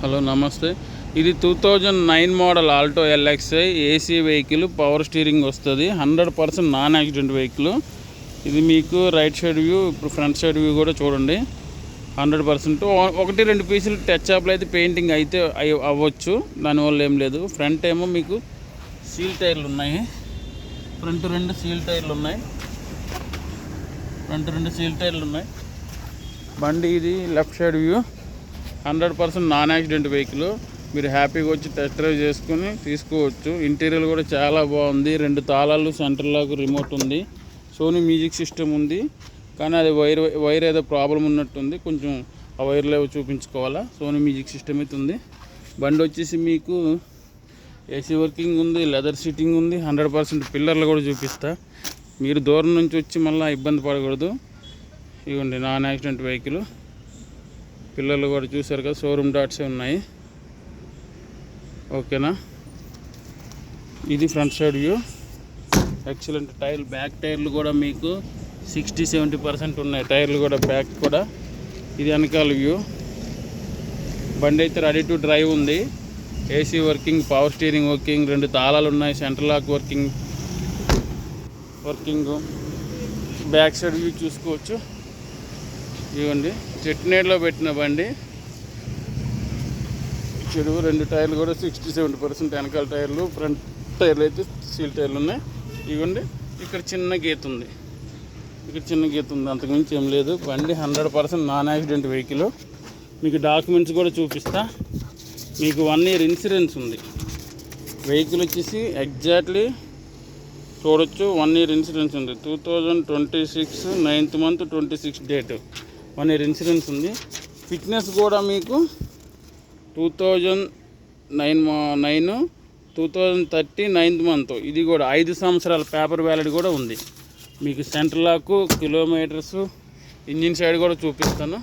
Hello నమస్తే. ఇది 2009 model Alto LXi AC vehicle, power steering వస్తుంది. 100% నాన్ యాక్సిడెంట్ వెహికల్. ఇది మీకు రైట్ సైడ్ వ్యూ, ఇప్పుడు ఫ్రంట్ సైడ్ వ్యూ కూడా చూడండి. 100% 1-2 పీసులు టచ్ అప్లు అయితే పెయింటింగ్ అయితే అవ్వచ్చు, దానివల్ల ఏం లేదు. ఫ్రంట్ ఏమో మీకు సీల్ టైర్లు ఉన్నాయి. ఫ్రంట్ 2 సీల్ టైర్లు ఉన్నాయి. బండి ఇది left side view. 100% non accident vehicle. మీరు హ్యాపీగా వచ్చి టెస్ట్ డ్రైవ్ చేసుకుని తీసుకోవచ్చు. ఇంటీరియర్ కూడా చాలా బాగుంది. 2 తాళాలు, సెంటర్ లాక్, రిమోట్ ఉంది. సోనీ మ్యూజిక్ సిస్టమ్ ఉంది. కానీ అది వైర్ ఏదో ప్రాబ్లం ఉన్నట్టుంది. కొంచెం ఆ వైర్లో చూపించుకోవాలా. సోనీ మ్యూజిక్ సిస్టమ్ అయితే ఉంది. బండి వచ్చేసి మీకు ఏసీ వర్కింగ్ ఉంది, లెదర్ సీటింగ్ ఉంది. 100% పిల్లర్లు కూడా చూపిస్తా. మీరు దూరం నుంచి వచ్చి మళ్ళీ ఇబ్బంది పడకూడదు. ఇవ్వండి నాన్ యాక్సిడెంట్ వెహికల్. పిల్లలు కూడా చూసారు కదా, షోరూమ్ డాట్సే ఉన్నాయి. ఓకేనా. ఇది ఫ్రంట్ సైడ్ వ్యూ. ఎక్సలెంట్ టైర్లు, బ్యాక్ టైర్లు కూడా మీకు 60-70% ఉన్నాయి. టైర్లు కూడా బ్యాక్ కూడా. ఇది వెనకాల వ్యూ. బండి అయితే రెడీ టు డ్రైవ్ ఉంది. AC working, power steering working, 2 తాళాలు ఉన్నాయి, centre lock working. Back side view చూసుకోవచ్చు. ఇవ్వండి చెట్నేడులో పెట్టిన బండి. చెరువు 2 టైర్లు కూడా 60-70% వెనకాల టైర్లు, ఫ్రంట్ టైర్లు అయితే సీల్ టైర్లు ఉన్నాయి. ఇవ్వండి ఇక్కడ చిన్న గీత ఉంది, అంతకుమించి ఏం లేదు. బండి 100% నాన్ యాక్సిడెంట్ వెహికల్. మీకు డాక్యుమెంట్స్ కూడా చూపిస్తా. మీకు 1 year ఇన్సూరెన్స్ ఉంది. వెహికల్ వచ్చేసి ఎగ్జాక్ట్లీ చూడొచ్చు, 1 year ఇన్సూరెన్స్ ఉంది. 2026 9th month 26 date 1 year insurance ఉంది. ఫిట్నెస్ కూడా మీకు 2009 2030 9th month. ఇది కూడా 5 సంవత్సరాల పేపర్ వ్యాలిడ్ కూడా ఉంది. మీకు centre lock, kilometres, engine side కూడా చూపిస్తాను.